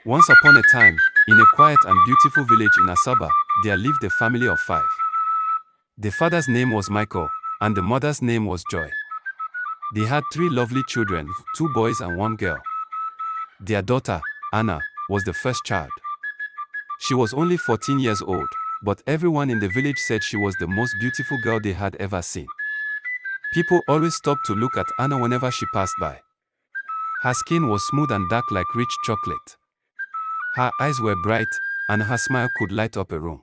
Once upon a time, in a quiet and beautiful village in Asaba, there lived a family of 5. The father's name was Michael, and the mother's name was Joy. They had 3 lovely children, 2 boys and 1 girl. Their daughter, Anna, was the first child. She was only 14 years old, but everyone in the village said she was the most beautiful girl they had ever seen. People always stopped to look at Anna whenever she passed by. Her skin was smooth and dark like rich chocolate. Her eyes were bright, and her smile could light up a room.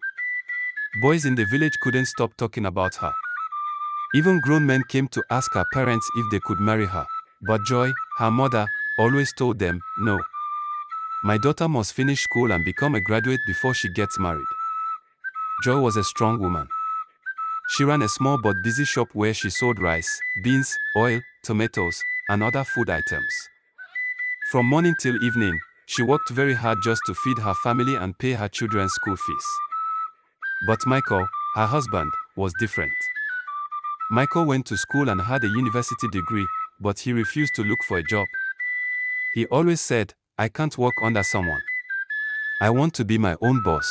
Boys in the village couldn't stop talking about her. Even grown men came to ask her parents if they could marry her, but Joy, her mother, always told them, "No. My daughter must finish school and become a graduate before she gets married." Joy was a strong woman. She ran a small but busy shop where she sold rice, beans, oil, tomatoes, and other food items. From morning till evening, she worked very hard just to feed her family and pay her children's school fees. But Michael, her husband, was different. Michael went to school and had a university degree, but he refused to look for a job. He always said, "I can't work under someone. I want to be my own boss."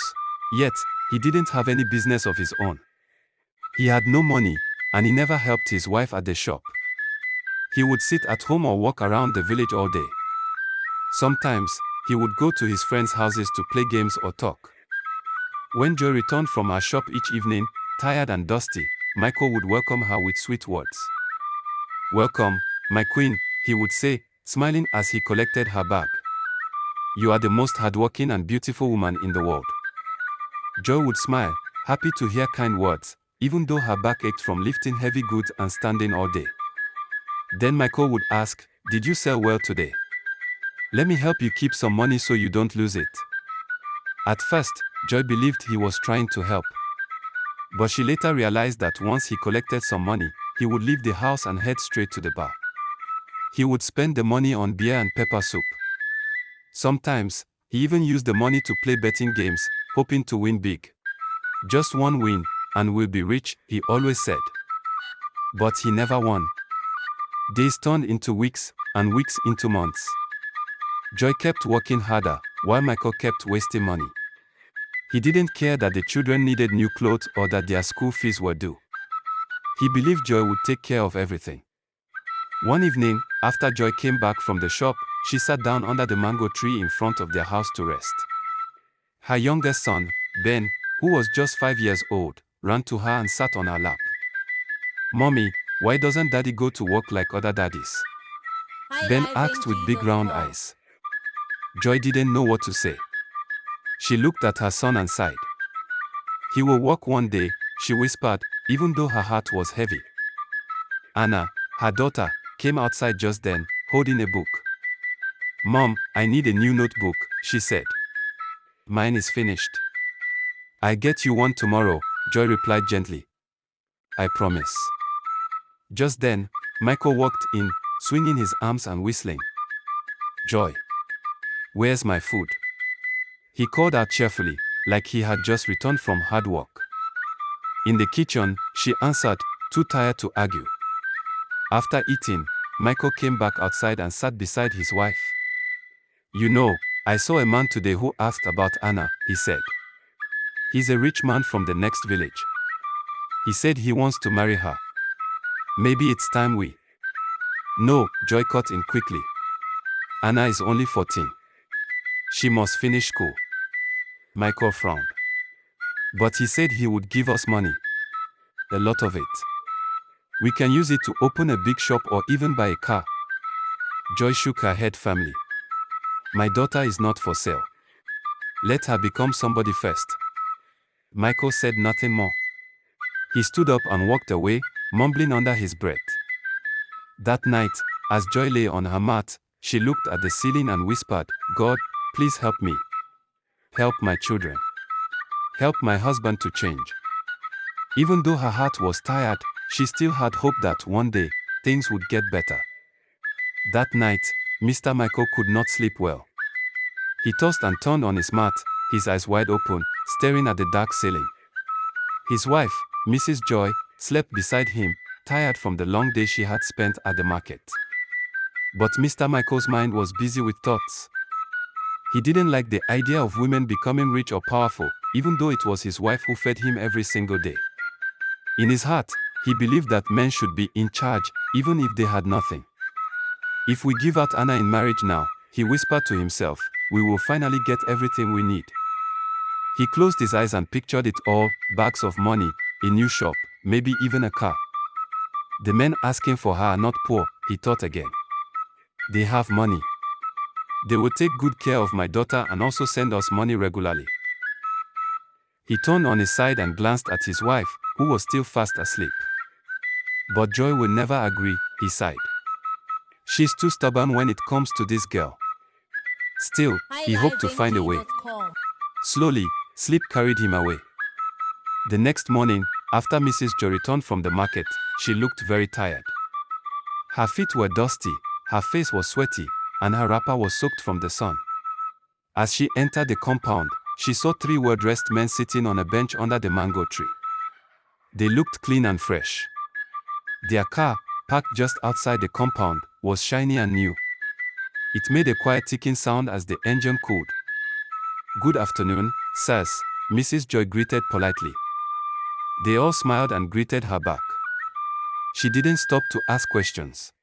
Yet, he didn't have any business of his own. He had no money, and he never helped his wife at the shop. He would sit at home or walk around the village all day. Sometimes, he would go to his friends' houses to play games or talk. When Joy returned from her shop each evening, tired and dusty, Michael would welcome her with sweet words. "Welcome, my queen," he would say, smiling as he collected her bag. "You are the most hardworking and beautiful woman in the world." Joy would smile, happy to hear kind words, even though her back ached from lifting heavy goods and standing all day. Then Michael would ask, "Did you sell well today? Let me help you keep some money so you don't lose it." At first, Joy believed he was trying to help. But she later realized that once he collected some money, he would leave the house and head straight to the bar. He would spend the money on beer and pepper soup. Sometimes, he even used the money to play betting games, hoping to win big. "Just one win, and we'll be rich," he always said. But he never won. Days turned into weeks, and weeks into months. Joy kept working harder, while Michael kept wasting money. He didn't care that the children needed new clothes or that their school fees were due. He believed Joy would take care of everything. One evening, after Joy came back from the shop, she sat down under the mango tree in front of their house to rest. Her youngest son, Ben, who was just 5 years old, ran to her and sat on her lap. "Mommy, why doesn't Daddy go to work like other daddies?" Ben asked with big round eyes. Joy didn't know what to say. She looked at her son and sighed. "He will work one day," she whispered, even though her heart was heavy. Anna, her daughter, came outside just then, holding a book. "Mom, I need a new notebook," she said. "Mine is finished." "I'll get you one tomorrow," Joy replied gently. "I promise." Just then, Michael walked in, swinging his arms and whistling. "Joy, where's my food?" He called out cheerfully, like he had just returned from hard work. In the kitchen, she answered, too tired to argue. After eating, Michael came back outside and sat beside his wife. "You know, I saw a man today who asked about Anna," he said. "He's a rich man from the next village. He said he wants to marry her. Maybe it's time we—" "No," Joy cut in quickly. "Anna is only 14. She must finish school." Michael frowned. "But he said he would give us money. A lot of it. We can use it to open a big shop or even buy a car." Joy shook her head firmly. "My daughter is not for sale. Let her become somebody first." Michael said nothing more. He stood up and walked away, mumbling under his breath. That night, as Joy lay on her mat, she looked at the ceiling and whispered, "God, please help me. Help my children. Help my husband to change." Even though her heart was tired, she still had hope that one day, things would get better. That night, Mr. Michael could not sleep well. He tossed and turned on his mat, his eyes wide open, staring at the dark ceiling. His wife, Mrs. Joy, slept beside him, tired from the long day she had spent at the market. But Mr. Michael's mind was busy with thoughts. He didn't like the idea of women becoming rich or powerful, even though it was his wife who fed him every single day. In his heart, he believed that men should be in charge, even if they had nothing. If we give out Anna in marriage now, he whispered to himself, we will finally get everything we need. He closed his eyes and pictured it all, bags of money, a new shop, maybe even a car. The men asking for her are not poor, he thought again. They have money. They will take good care of my daughter and also send us money regularly. He turned on his side and glanced at his wife, who was still fast asleep. But Joy will never agree, he sighed. She's too stubborn when it comes to this girl. Still, he hoped to find a way. Slowly, sleep carried him away. The next morning, after Mrs. Joy returned from the market, she looked very tired. Her feet were dusty, her face was sweaty, and her wrapper was soaked from the sun. As she entered the compound, she saw three well-dressed men sitting on a bench under the mango tree. They looked clean and fresh. Their car, parked just outside the compound, was shiny and new. It made a quiet ticking sound as the engine cooled. "Good afternoon, sirs," Mrs. Joy greeted politely. They all smiled and greeted her back. She didn't stop to ask questions.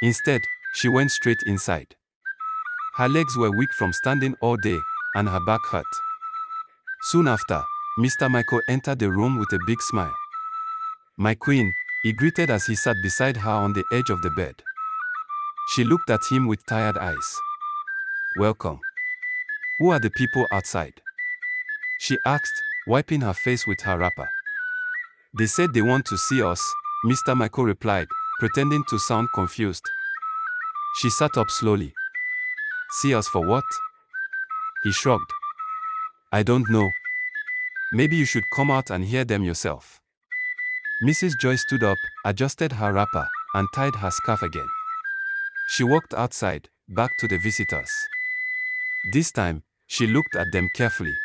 Instead, she went straight inside. Her legs were weak from standing all day, and her back hurt. Soon after, Mr. Michael entered the room with a big smile. "My queen," he greeted as he sat beside her on the edge of the bed. She looked at him with tired eyes. "Welcome. Who are the people outside?" she asked, wiping her face with her wrapper. "They said they want to see us," Mr. Michael replied, pretending to sound confused. She sat up slowly. "See us for what?" He shrugged. "I don't know. Maybe you should come out and hear them yourself." Mrs. Joy stood up, adjusted her wrapper, and tied her scarf again. She walked outside, back to the visitors. This time, she looked at them carefully.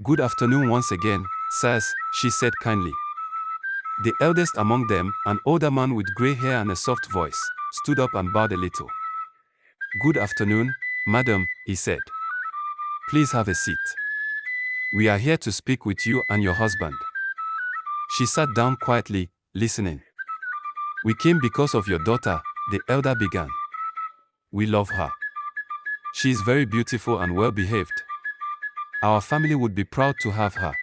"Good afternoon once again, sirs," she said kindly. The eldest among them, an older man with gray hair and a soft voice, stood up and bowed a little. "Good afternoon, madam," he said. "Please have a seat. We are here to speak with you and your husband." She sat down quietly, listening. "We came because of your daughter," the elder began. "We love her. She is very beautiful and well-behaved. Our family would be proud to have her."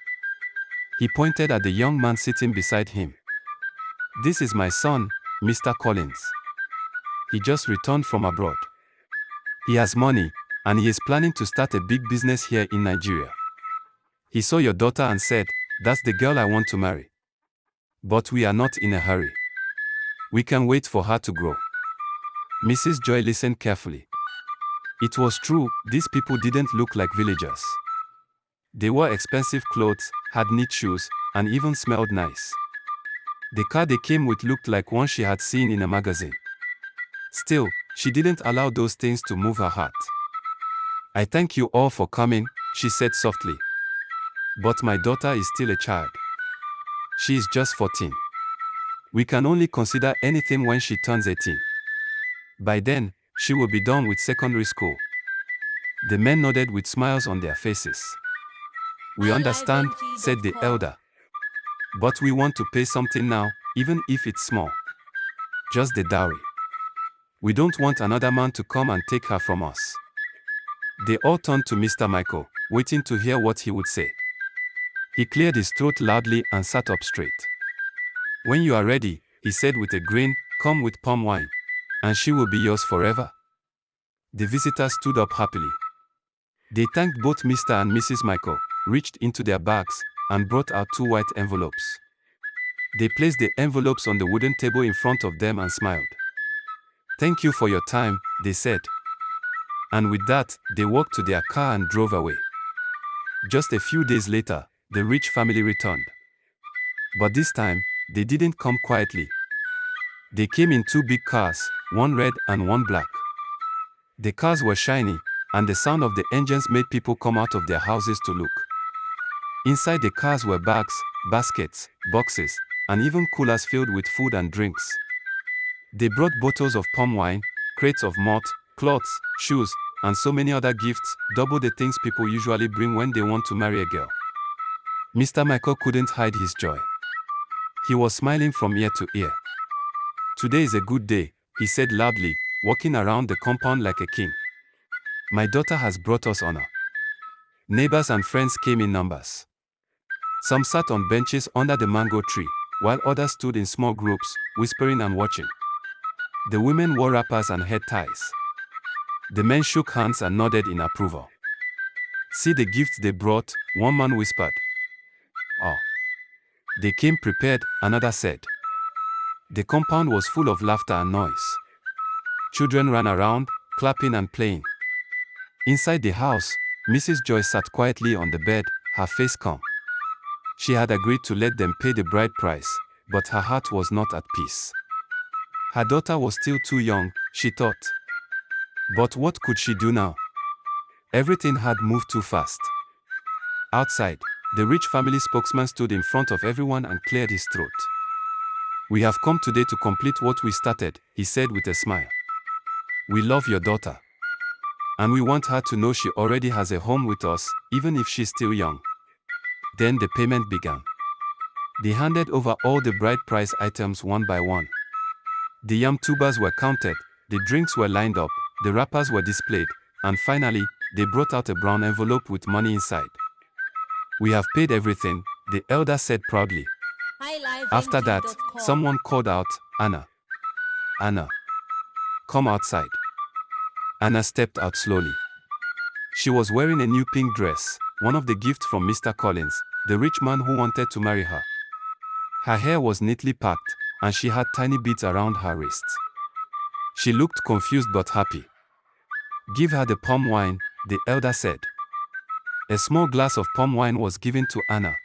He pointed at the young man sitting beside him. "This is my son, Mr. Collins. He just returned from abroad. He has money, and he is planning to start a big business here in Nigeria. He saw your daughter and said, 'That's the girl I want to marry.' But we are not in a hurry. We can wait for her to grow." Mrs. Joy listened carefully. It was true, these people didn't look like villagers. They wore expensive clothes, had neat shoes, and even smelled nice. The car they came with looked like one she had seen in a magazine. Still, she didn't allow those things to move her heart. "I thank you all for coming," she said softly. "But my daughter is still a child. She is just 14. We can only consider anything when she turns 18. By then, she will be done with secondary school." The men nodded with smiles on their faces. "We understand," said the elder. "But we want to pay something now, even if it's small. Just the dowry. We don't want another man to come and take her from us." They all turned to Mr. Michael, waiting to hear what he would say. He cleared his throat loudly and sat up straight. "When you are ready," he said with a grin, "come with palm wine. And she will be yours forever." The visitors stood up happily. They thanked both Mr. and Mrs. Michael, reached into their bags, and brought out 2 white envelopes. They placed the envelopes on the wooden table in front of them and smiled. "Thank you for your time," they said. And with that, they walked to their car and drove away. Just a few days later, the rich family returned. But this time, they didn't come quietly. They came in 2 big cars, one red and one black. The cars were shiny, and the sound of the engines made people come out of their houses to look. Inside the cars were bags, baskets, boxes, and even coolers filled with food and drinks. They brought bottles of palm wine, crates of malt, cloths, shoes, and so many other gifts, double the things people usually bring when they want to marry a girl. Mr. Michael couldn't hide his joy. He was smiling from ear to ear. "Today is a good day," he said loudly, walking around the compound like a king. "My daughter has brought us honor." Neighbors and friends came in numbers. Some sat on benches under the mango tree, while others stood in small groups, whispering and watching. The women wore wrappers and head ties. The men shook hands and nodded in approval. "See the gifts they brought," one man whispered. "Oh. They came prepared," another said. The compound was full of laughter and noise. Children ran around, clapping and playing. Inside the house, Mrs. Joy sat quietly on the bed, her face calm. She had agreed to let them pay the bride price, but her heart was not at peace. Her daughter was still too young, she thought. But what could she do now? Everything had moved too fast. Outside, the rich family spokesman stood in front of everyone and cleared his throat. "We have come today to complete what we started," he said with a smile. "We love your daughter. And we want her to know she already has a home with us, even if she's still young." Then the payment began. They handed over all the bride price items one by one. The yam tubers were counted, the drinks were lined up, the wrappers were displayed, and finally, they brought out a brown envelope with money inside. "We have paid everything," the elder said proudly. After that, someone called out, "Anna. Anna. Come outside." Anna stepped out slowly. She was wearing a new pink dress, one of the gifts from Mr. Collins, the rich man who wanted to marry her. Her hair was neatly packed, and she had tiny beads around her wrists. She looked confused but happy. "Give her the palm wine," the elder said. A small glass of palm wine was given to Anna.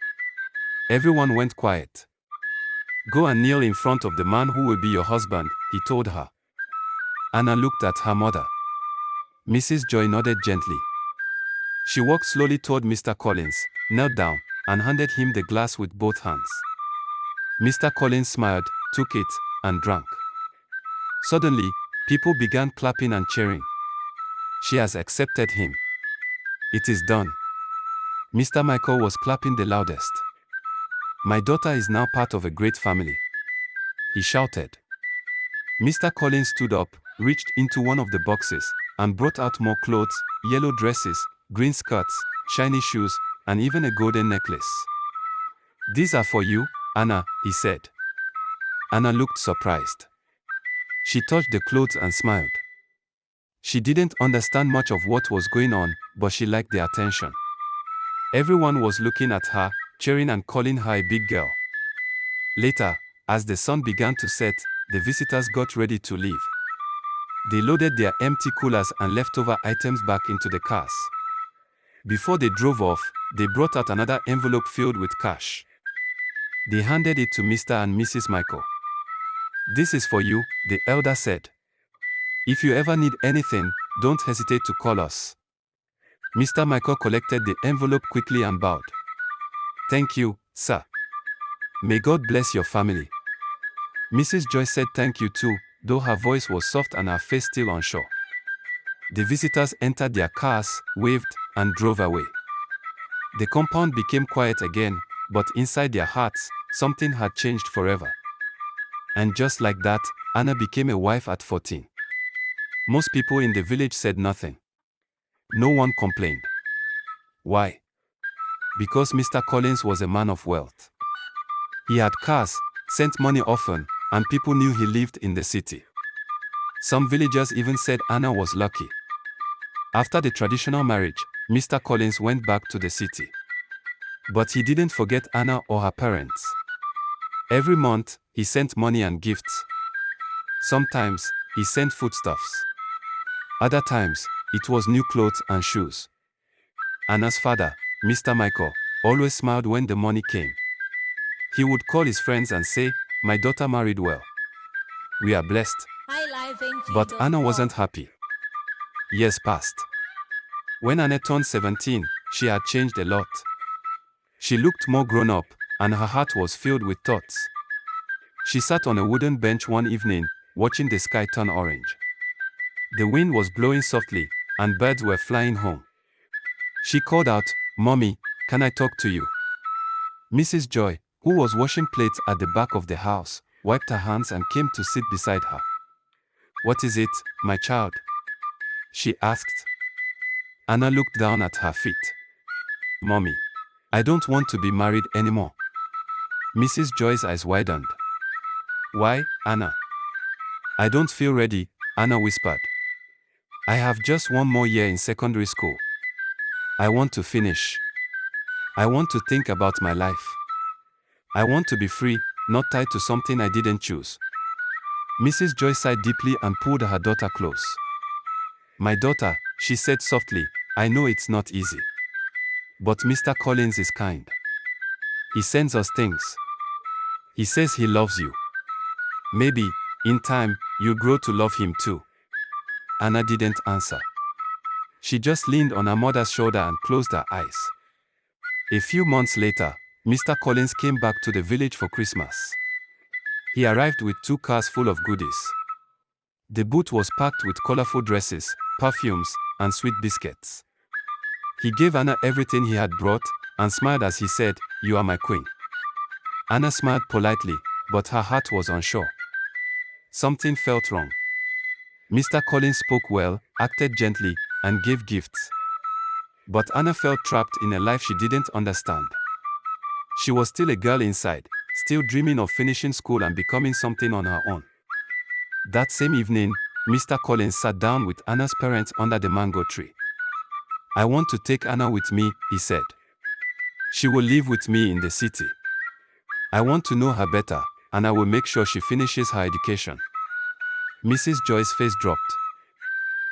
Everyone went quiet. "Go and kneel in front of the man who will be your husband," he told her. Anna looked at her mother. Mrs. Joy nodded gently. She walked slowly toward Mr. Collins, knelt down, and handed him the glass with both hands. Mr. Collins smiled, took it, and drank. Suddenly, people began clapping and cheering. "She has accepted him. It is done." Mr. Michael was clapping the loudest. "My daughter is now part of a great family," he shouted. Mr. Collins stood up, reached into one of the boxes, and brought out more clothes, yellow dresses, green skirts, shiny shoes, and even a golden necklace. "These are for you, Anna," he said. Anna looked surprised. She touched the clothes and smiled. She didn't understand much of what was going on, but she liked the attention. Everyone was looking at her, cheering and calling her a big girl. Later, as the sun began to set, the visitors got ready to leave. They loaded their empty coolers and leftover items back into the cars. Before they drove off, they brought out another envelope filled with cash. They handed it to Mr. and Mrs. Michael. "This is for you," the elder said. "If you ever need anything, don't hesitate to call us." Mr. Michael collected the envelope quickly and bowed. "Thank you, sir. May God bless your family." Mrs. Joy said thank you too, though her voice was soft and her face still unsure. The visitors entered their cars, waved, and drove away. The compound became quiet again, but inside their hearts, something had changed forever. And just like that, Anna became a wife at 14. Most people in the village said nothing. No one complained. Why? Because Mr. Collins was a man of wealth. He had cars, sent money often, and people knew he lived in the city. Some villagers even said Anna was lucky. After the traditional marriage, Mr. Collins went back to the city. But he didn't forget Anna or her parents. Every month, he sent money and gifts. Sometimes, he sent foodstuffs. Other times, it was new clothes and shoes. Anna's father, Mr. Michael, always smiled when the money came. He would call his friends and say, "My daughter married well. We are blessed." But Anna wasn't happy. Years passed. When Anna turned 17, she had changed a lot. She looked more grown up, and her heart was filled with thoughts. She sat on a wooden bench one evening, watching the sky turn orange. The wind was blowing softly, and birds were flying home. She called out, "Mommy, can I talk to you?" Mrs. Joy, who was washing plates at the back of the house, wiped her hands and came to sit beside her. "What is it, my child?" she asked. Anna looked down at her feet. "Mommy, I don't want to be married anymore." Mrs. Joy's eyes widened. "Why, Anna?" "I don't feel ready," Anna whispered. "I have just one more year in secondary school. I want to finish. I want to think about my life. I want to be free, not tied to something I didn't choose." Mrs. Joy sighed deeply and pulled her daughter close. "My daughter," she said softly, "I know it's not easy. But Mr. Collins is kind. He sends us things. He says he loves you. Maybe, in time, you'll grow to love him too." Anna didn't answer. She just leaned on her mother's shoulder and closed her eyes. A few months later, Mr. Collins came back to the village for Christmas. He arrived with 2 cars full of goodies. The boot was packed with colorful dresses, perfumes, and sweet biscuits. He gave Anna everything he had brought, and smiled as he said, "You are my queen." Anna smiled politely, but her heart was unsure. Something felt wrong. Mr. Collins spoke well, acted gently, and gave gifts. But Anna felt trapped in a life she didn't understand. She was still a girl inside, still dreaming of finishing school and becoming something on her own. That same evening, Mr. Collins sat down with Anna's parents under the mango tree. "I want to take Anna with me," he said. "She will live with me in the city. I want to know her better, and I will make sure she finishes her education." Mrs. Joy's face dropped.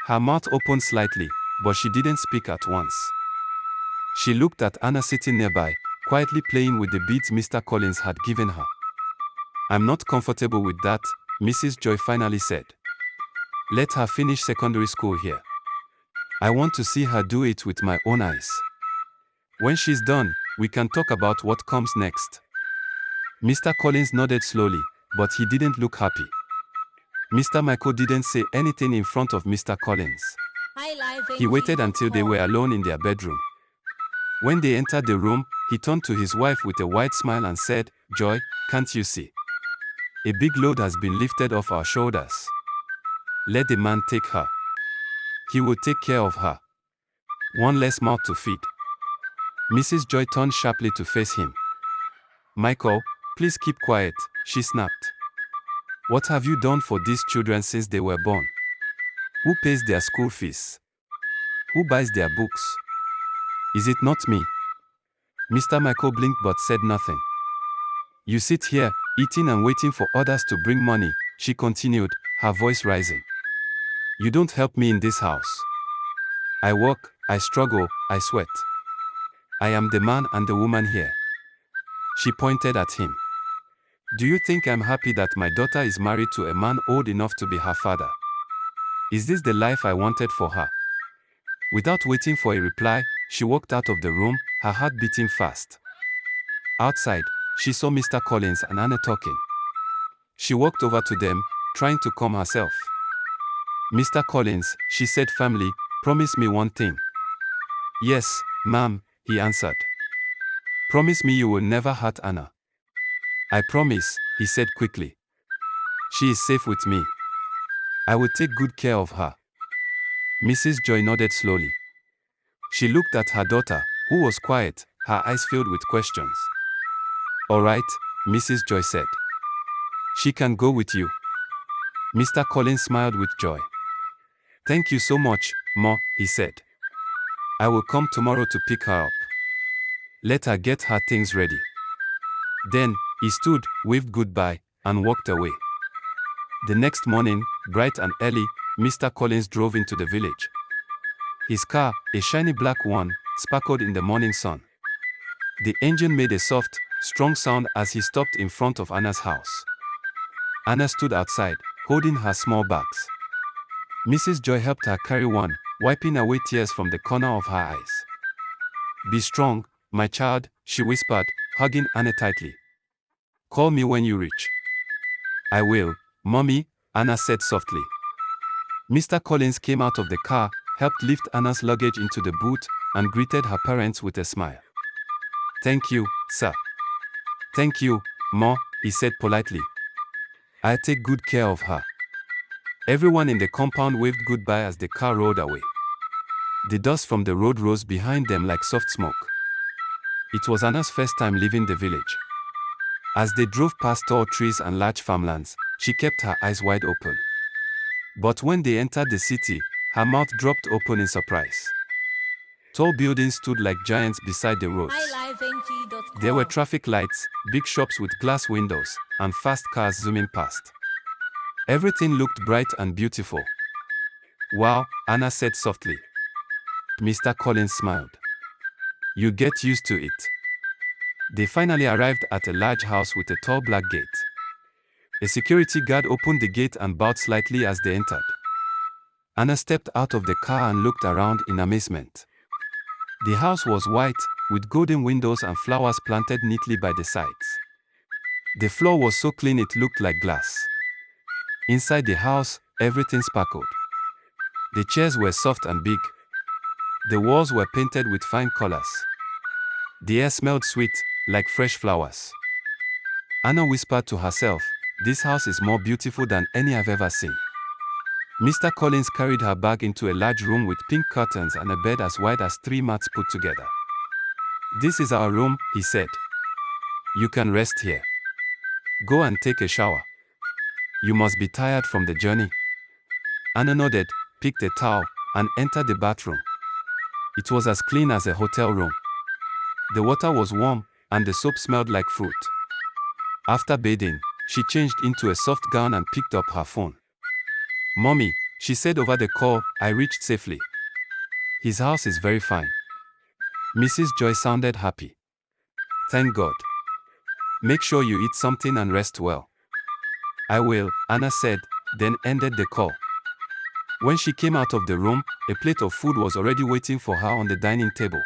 Her mouth opened slightly, but she didn't speak at once. She looked at Anna sitting nearby, quietly playing with the beads Mr. Collins had given her. "I'm not comfortable with that," Mrs. Joy finally said. "Let her finish secondary school here. I want to see her do it with my own eyes. When she's done, we can talk about what comes next." Mr. Collins nodded slowly, but he didn't look happy. Mr. Michael didn't say anything in front of Mr. Collins. He waited until they were alone in their bedroom. When they entered the room, he turned to his wife with a wide smile and said, "Joy, can't you see? A big load has been lifted off our shoulders. Let the man take her. He will take care of her. One less mouth to feed." Mrs. Joy turned sharply to face him. "Michael, please keep quiet," she snapped. "What have you done for these children since they were born? Who pays their school fees? Who buys their books? Is it not me?" Mr. Michael blinked but said nothing. "You sit here, eating and waiting for others to bring money," she continued, her voice rising. "You don't help me in this house. I work, I struggle, I sweat. I am the man and the woman here." She pointed at him. "Do you think I'm happy that my daughter is married to a man old enough to be her father? Is this the life I wanted for her?" Without waiting for a reply, she walked out of the room, her heart beating fast. Outside, she saw Mr. Collins and Anna talking. She walked over to them, trying to calm herself. "Mr. Collins," she said firmly, "promise me one thing." "Yes, ma'am," he answered. "Promise me you will never hurt Anna." "I promise," he said quickly. "She is safe with me. I will take good care of her." Mrs. Joy nodded slowly. She looked at her daughter, who was quiet, her eyes filled with questions. "All right," Mrs. Joy said. "She can go with you." Mr. Collins smiled with joy. "Thank you so much, Ma," he said. "I will come tomorrow to pick her up. Let her get her things ready." Then, he stood, waved goodbye, and walked away. The next morning, bright and early, Mr. Collins drove into the village. His car, a shiny black one, sparkled in the morning sun. The engine made a soft, strong sound as he stopped in front of Anna's house. Anna stood outside, holding her small bags. Mrs. Joy helped her carry one, wiping away tears from the corner of her eyes. "Be strong, my child," she whispered, hugging Anna tightly. "Call me when you reach." "I will, Mommy," Anna said softly. Mr. Collins came out of the car, helped lift Anna's luggage into the boot, and greeted her parents with a smile. "Thank you, sir." "Thank you, Ma," he said politely. "I'll take good care of her." Everyone in the compound waved goodbye as the car rolled away. The dust from the road rose behind them like soft smoke. It was Anna's first time leaving the village. As they drove past tall trees and large farmlands, she kept her eyes wide open. But when they entered the city, her mouth dropped open in surprise. Tall buildings stood like giants beside the roads. There were traffic lights, big shops with glass windows, and fast cars zooming past. Everything looked bright and beautiful. "Wow," Anna said softly. Mr. Collins smiled. "You get used to it." They finally arrived at a large house with a tall black gate. A security guard opened the gate and bowed slightly as they entered. Anna stepped out of the car and looked around in amazement. The house was white, with golden windows and flowers planted neatly by the sides. The floor was so clean it looked like glass. Inside the house, everything sparkled. The chairs were soft and big. The walls were painted with fine colors. The air smelled sweet, like fresh flowers. Anna whispered to herself, "This house is more beautiful than any I've ever seen." Mr. Collins carried her bag into a large room with pink curtains and a bed as wide as 3 mats put together. "This is our room," he said. "You can rest here. Go and take a shower. You must be tired from the journey." Anna nodded, picked a towel, and entered the bathroom. It was as clean as a hotel room. The water was warm, and the soap smelled like fruit. After bathing, she changed into a soft gown and picked up her phone. "Mommy," she said over the call, "I reached safely. His house is very fine." Mrs. Joy sounded happy. "Thank God. Make sure you eat something and rest well." "I will," Anna said, then ended the call. When she came out of the room, a plate of food was already waiting for her on the dining table.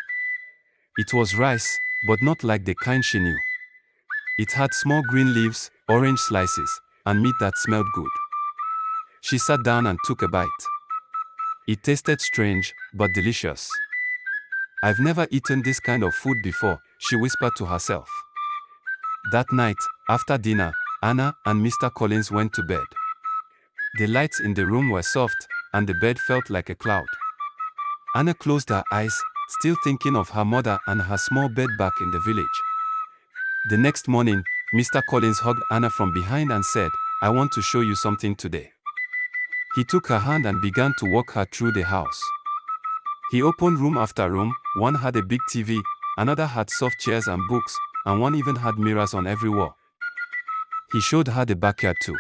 It was rice, but not like the kind she knew. It had small green leaves, orange slices, and meat that smelled good. She sat down and took a bite. It tasted strange, but delicious. "I've never eaten this kind of food before," she whispered to herself. That night, after dinner, Anna and Mr. Collins went to bed. The lights in the room were soft, and the bed felt like a cloud. Anna closed her eyes, still thinking of her mother and her small bed back in the village. The next morning, Mr. Collins hugged Anna from behind and said, "I want to show you something today." He took her hand and began to walk her through the house. He opened room after room. One had a big TV, another had soft chairs and books, and one even had mirrors on every wall. He showed her the backyard too.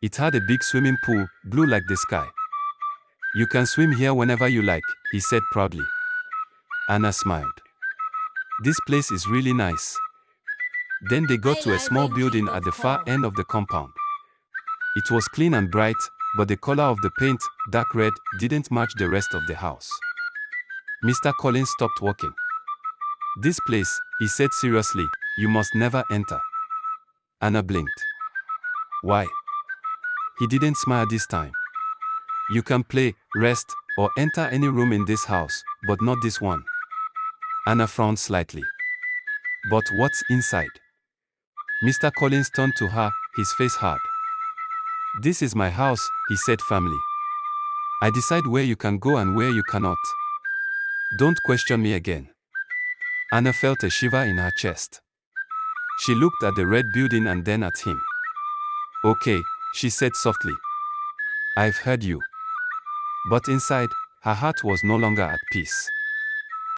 It had a big swimming pool, blue like the sky. "You can swim here whenever you like," he said proudly. Anna smiled. "This place is really nice." Then they got to a small building at the far end of the compound. It was clean and bright, but the color of the paint, dark red, didn't match the rest of the house. Mr. Collins stopped walking. "This place," he said seriously, "you must never enter." Anna blinked. "Why?" He didn't smile this time. "You can play, rest, or enter any room in this house, but not this one." Anna frowned slightly. "But what's inside?" Mr. Collins turned to her, his face hard. "This is my house," he said firmly. "I decide where you can go and where you cannot. Don't question me again." Anna felt a shiver in her chest. She looked at the red building and then at him. "Okay," she said softly. "I've heard you." But inside, her heart was no longer at peace.